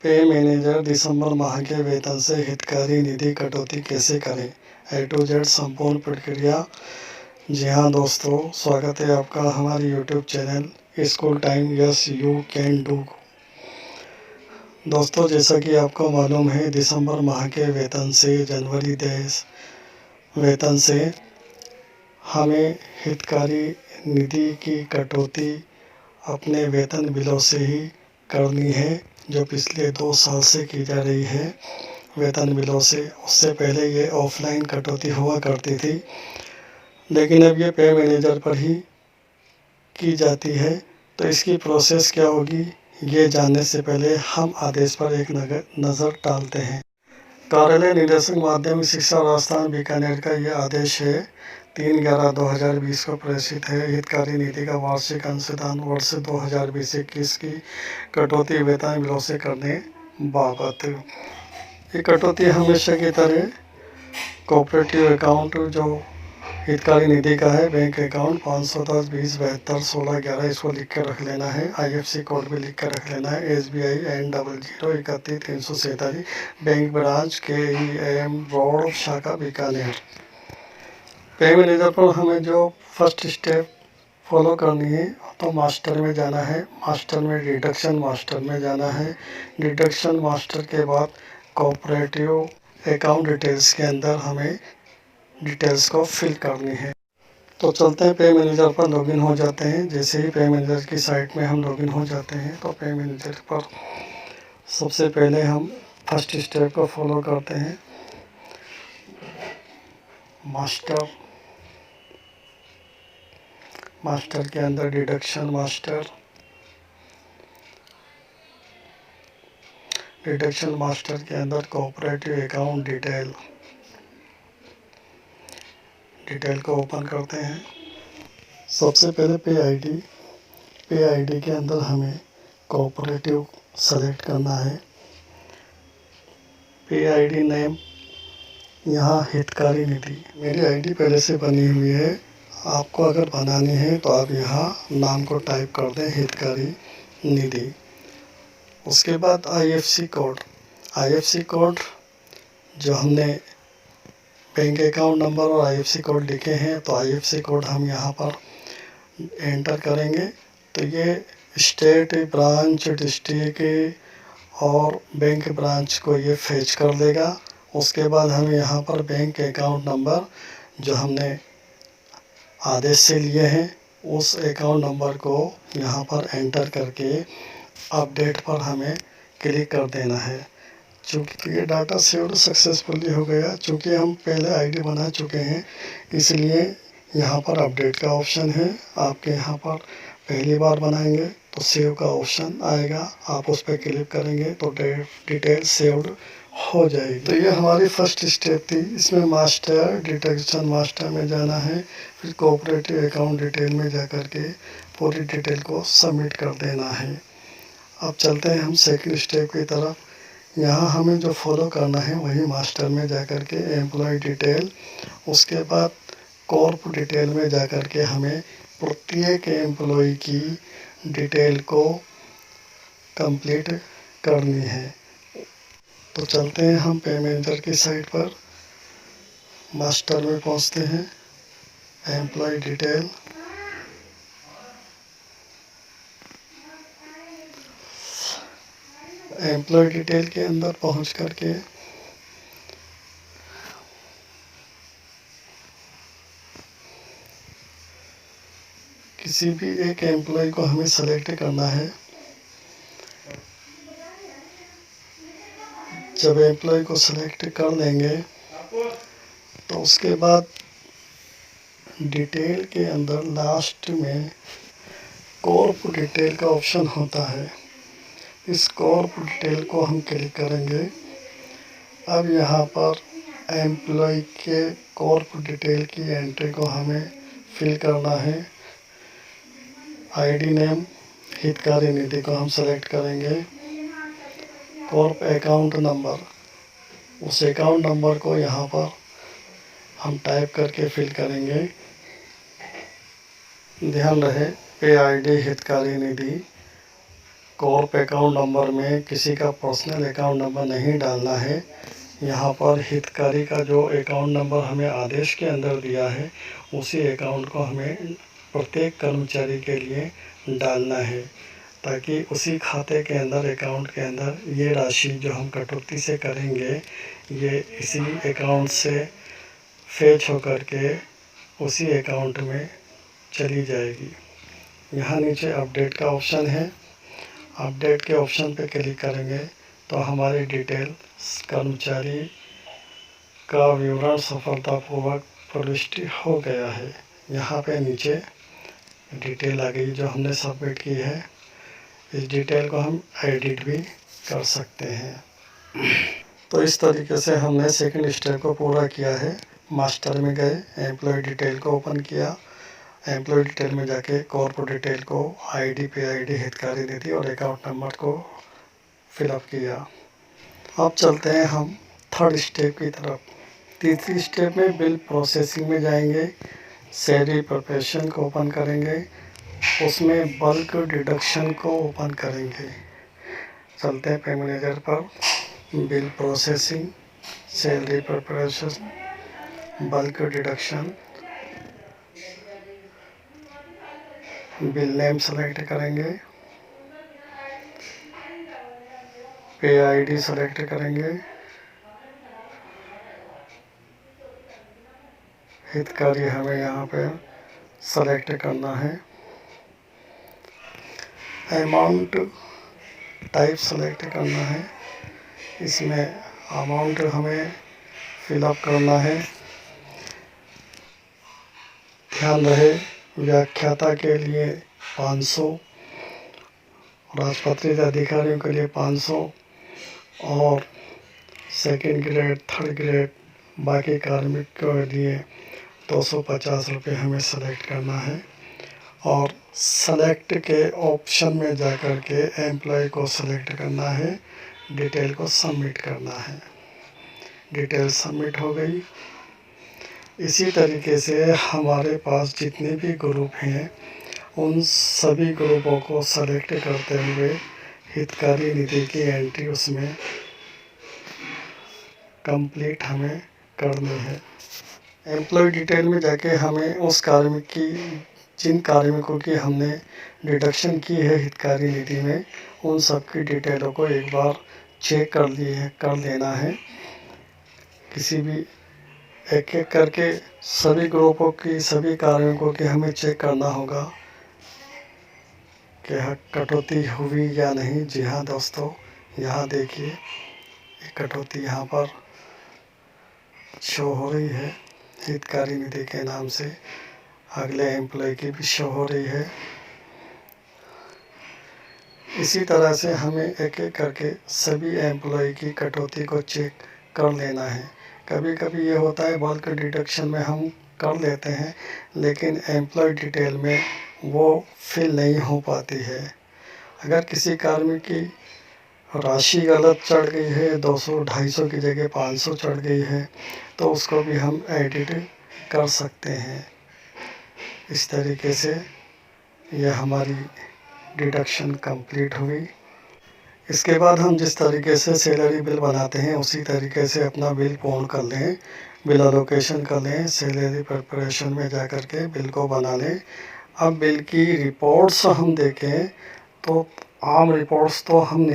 पे मैनेजर दिसंबर माह के वेतन से हितग्राही निधि कटौती कैसे करें, ए टू जेड संपूर्ण प्रक्रिया। जी हाँ दोस्तों, स्वागत है आपका हमारे YouTube channel school time yes you can do. दोस्तों, जैसा कि आपको मालूम है, दिसंबर माह के वेतन से जनवरी वेतन से हमें हितग्राही निधि की कटौती अपने वेतन बिलों से ही करनी है, जो पिछले 2 साल से की जा रही है वेतन बिलों से। उससे पहले ये ऑफलाइन कटौती हुआ करती थी, लेकिन अब ये पे मैनेजर पर ही की जाती है। तो इसकी प्रोसेस क्या होगी, ये जानने से पहले हम आदेश पर एक नज़र डालते हैं। कार्यालय निदेशक माध्यमिक शिक्षा राजस्थान बीकानेर का ये आदेश है, 3/11/2020 को प्रेषित है। हितग्राही निधि का वार्षिक अंशदान वर्ष 2020-21 की कटौती वेतन बिलों से करने बाबत। ये कटौती हमेशा की तरह कोऑपरेटिव अकाउंट जो हितग्राही निधि का है, बैंक अकाउंट 510 20 72 16 11, इसको लिख कर रख लेना है। IFC कोड भी लिख कर रख लेना है। SBI N00 31 347 bank branch KEM road शाखा बीकानेर। पे मैनेजर पर हमें जो फर्स्ट स्टेप फॉलो करनी है, तो मास्टर में जाना है। मास्टर में डिडक्शन मास्टर में जाना है। डिडक्शन मास्टर के बाद कोऑपरेटिव अकाउंट डिटेल्स के अंदर हमें डिटेल्स को फिल करनी है। तो चलते हैं, पे मैनेजर पर लॉगिन हो जाते हैं। जैसे ही पे मैनेजर की साइट में हम लॉगिन हो जाते हैं, तो पे मैनेजर पर सबसे पहले हम फर्स्ट स्टेप को फॉलो करते हैं। मास्टर के अंदर डिडक्शन मास्टर के अंदर कोऑपरेटिव अकाउंट डिटेल को ओपन करते हैं। सबसे पहले पे आईडी के अंदर हमें कोऑपरेटिव सेलेक्ट करना है। पे आईडी नेम यहाँ हितग्राही निधि, मेरी आईडी पहले से बनी हुई है। आपको अगर बनानी है तो आप यहाँ नाम को टाइप कर दें, हितग्राही निधि। उसके बाद IFC कोड जो हमने बैंक अकाउंट नंबर और IFC कोड लिखे हैं, तो IFC कोड हम यहाँ पर एंटर करेंगे। तो ये स्टेट, ब्रांच, डिस्ट्रिक्ट और बैंक ब्रांच को ये फेच कर देगा। उसके बाद हमें यहाँ पर बैंक अकाउंट नंबर जो हमने आदेश से लिए हैं, उस अकाउंट नंबर को यहाँ पर एंटर करके अपडेट पर हमें क्लिक कर देना है। चूँकि ये डाटा सेव्ड सक्सेसफुली हो गया, चूँकि हम पहले आईडी बना चुके हैं, इसलिए यहाँ पर अपडेट का ऑप्शन है। आपके यहाँ पर पहली बार बनाएंगे तो सेव का ऑप्शन आएगा, आप उस पर क्लिक करेंगे तो डिटेल सेव्ड हो जाएगी। तो ये हमारी फर्स्ट स्टेप थी। इसमें डिडक्शन मास्टर में जाना है, फिर कोऑपरेटिव अकाउंट डिटेल में जाकर के पूरी डिटेल को सबमिट कर देना है। अब चलते हैं हम सेकंड स्टेप की तरफ। यहाँ हमें जो फॉलो करना है वही मास्टर में जाकर के एम्प्लॉय डिटेल, उसके बाद कॉर्प डिटेल में जाकर के हमें प्रत्येक एम्प्लॉय की डिटेल को कंप्लीट करनी है। तो चलते हैं हम पे मैनेजर की साइट पर, मास्टर में पहुँचते हैं। एम्प्लॉय डिटेल, एम्प्लॉय डिटेल के अंदर पहुँच करके किसी भी एक एम्प्लॉय को हमें सेलेक्ट करना है। जब एम्प्लॉय को सेलेक्ट कर लेंगे तो उसके बाद डिटेल के अंदर लास्ट में कॉर्प डिटेल का ऑप्शन होता है। इस कॉर्प डिटेल को हम क्लिक करेंगे। अब यहाँ पर एम्प्लॉय के कॉर्प डिटेल की एंट्री को हमें फिल करना है। आईडी नेम हितग्राही निधि को हम सेलेक्ट करेंगे। कॉर्प अकाउंट नंबर, उस अकाउंट नंबर को यहाँ पर हम टाइप करके फिल करेंगे। ध्यान रहे, पे आईडी हितग्राही निधि कॉर्प अकाउंट नंबर में किसी का पर्सनल अकाउंट नंबर नहीं डालना है। यहाँ पर हितकारी का जो अकाउंट नंबर हमें आदेश के अंदर दिया है उसी अकाउंट को हमें प्रत्येक कर्मचारी के लिए डालना है, ताकि उसी खाते के अंदर, अकाउंट के अंदर ये राशि जो हम कटौती से करेंगे ये इसी अकाउंट से फेच होकर के उसी अकाउंट में चली जाएगी। यहाँ नीचे अपडेट का ऑप्शन है। अपडेट के ऑप्शन पे क्लिक करेंगे तो हमारी डिटेल, कर्मचारी का विवरण सफलतापूर्वक प्रविष्टि हो गया है। यहाँ पे नीचे डिटेल आ गई जो हमने सबमिट की है। इस डिटेल को हम एडिट भी कर सकते हैं। तो इस तरीके से हमने सेकंड स्टेप को पूरा किया है। मास्टर में गए, एम्प्लॉय डिटेल को ओपन किया, एम्प्लॉय डिटेल में जाके कॉर्प डिटेल को आईडी पे आईडी, हितकारी निधि और अकाउंट नंबर को फिलअप किया। अब चलते हैं हम थर्ड स्टेप की तरफ। तीसरी स्टेप में बिल प्रोसेसिंग में जाएंगे, सैलरी प्रिपरेशन को ओपन करेंगे, उसमें बल्क डिडक्शन को ओपन करेंगे। चलते हैं पे मैनेजर पर, bill processing, salary preparation, bulk deduction, bill name select करेंगे, पे आईडी सेलेक्ट करेंगे, हितकारी हमें यहाँ पे सेलेक्ट करना है, अमाउंट टाइप सेलेक्ट करना है, इसमें अमाउंट हमें फिलअप करना है। ध्यान रहे व्याख्याता के लिए 500, राजपत्रित अधिकारियों के लिए 500 और सेकंड ग्रेड, थर्ड ग्रेड, बाकी कार्मिक के लिए 250 रुपये हमें सेलेक्ट करना है। और सेलेक्ट के ऑप्शन में जाकर के एम्प्लॉय को सेलेक्ट करना है, डिटेल को सबमिट करना है। डिटेल सबमिट हो गई। इसी तरीके से हमारे पास जितने भी ग्रुप हैं उन सभी ग्रुपों को सेलेक्ट करते हुए हितकारी निधि की एंट्री उसमें कंप्लीट हमें करनी है। एम्प्लॉय डिटेल में जाके हमें उस कार्मिक की, जिन कार्मिकों की हमने डिडक्शन की है हितकारी निधि में, उन सब की डिटेलों को एक बार चेक कर लेना है। किसी भी एक एक करके सभी ग्रुपों की, सभी कार्मिकों की हमें चेक करना होगा कि कटौती हुई या नहीं। जी हाँ दोस्तों, यहाँ देखिए कटौती यहाँ पर शो हो रही है हितकारी निधि के नाम से। अगले एम्प्लॉय की भी शो हो रही है। इसी तरह से हमें एक एक करके सभी एम्प्लॉय की कटौती को चेक कर लेना है। कभी कभी ये होता है बल्क डिडक्शन में हम कर लेते हैं, लेकिन एम्प्लॉय डिटेल में वो फिल नहीं हो पाती है। अगर किसी कार्मिक की राशि गलत चढ़ गई है, 200-250 की जगह 500 चढ़ गई है, तो उसको भी हम एडिट कर सकते हैं। इस तरीके से यह हमारी डिडक्शन कंप्लीट हुई। इसके बाद हम जिस तरीके से सैलरी बिल बनाते हैं उसी तरीके से अपना बिल पूर्ण कर लें, बिल एलोकेशन कर लें, सैलरी प्रिपरेशन में जा कर के बिल को बना लें। अब बिल की रिपोर्ट्स हम देखें तो आम रिपोर्ट्स तो हम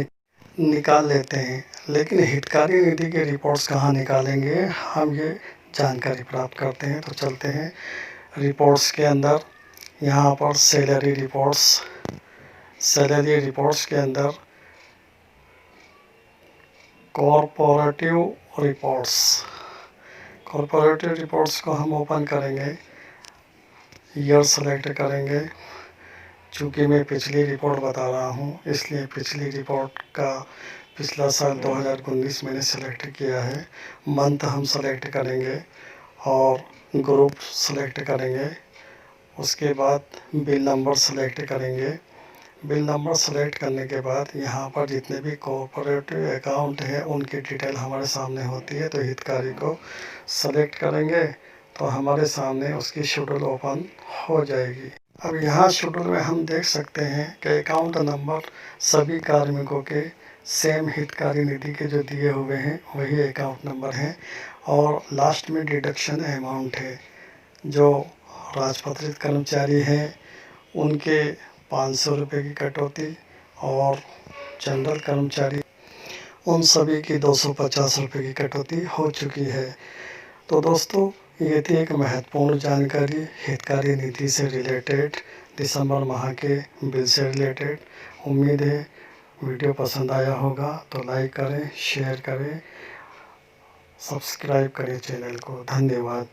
निकाल लेते हैं, लेकिन हितकारी निधि की रिपोर्ट्स कहाँ निकालेंगे, हम ये जानकारी प्राप्त करते हैं। तो चलते हैं रिपोर्ट्स के अंदर। यहाँ पर सैलरी रिपोर्ट्स के अंदर कॉर्पोरेटिव रिपोर्ट्स को हम ओपन करेंगे, ईयर सेलेक्ट करेंगे। चूँकि मैं पिछली रिपोर्ट बता रहा हूँ इसलिए पिछली रिपोर्ट का पिछला साल 2019 मैंने सेलेक्ट किया है। मंथ हम सेलेक्ट करेंगे और ग्रुप सेलेक्ट करेंगे। उसके बाद बिल नंबर सेलेक्ट करेंगे। बिल नंबर सेलेक्ट करने के बाद यहाँ पर जितने भी कोऑपरेटिव अकाउंट हैं उनकी डिटेल हमारे सामने होती है। तो हितकारी को सेलेक्ट करेंगे तो हमारे सामने उसकी शेड्यूल ओपन हो जाएगी। अब यहाँ शेड्यूल में हम देख सकते हैं कि अकाउंट नंबर सभी कार्मिकों के सेम हितकारी निधि के जो दिए हुए हैं वही अकाउंट नंबर हैं और लास्ट में डिडक्शन अमाउंट है। जो राजपत्रित कर्मचारी हैं उनके 500 रुपये की कटौती और जनरल कर्मचारी उन सभी की 250 रुपये की कटौती हो चुकी है। तो दोस्तों, ये थी एक महत्वपूर्ण जानकारी हितकारी निधि से रिलेटेड, दिसंबर माह के बिल से रिलेटेड। उम्मीद है वीडियो पसंद आया होगा तो लाइक करें, शेयर करें, सब्सक्राइब करें चैनल को। धन्यवाद।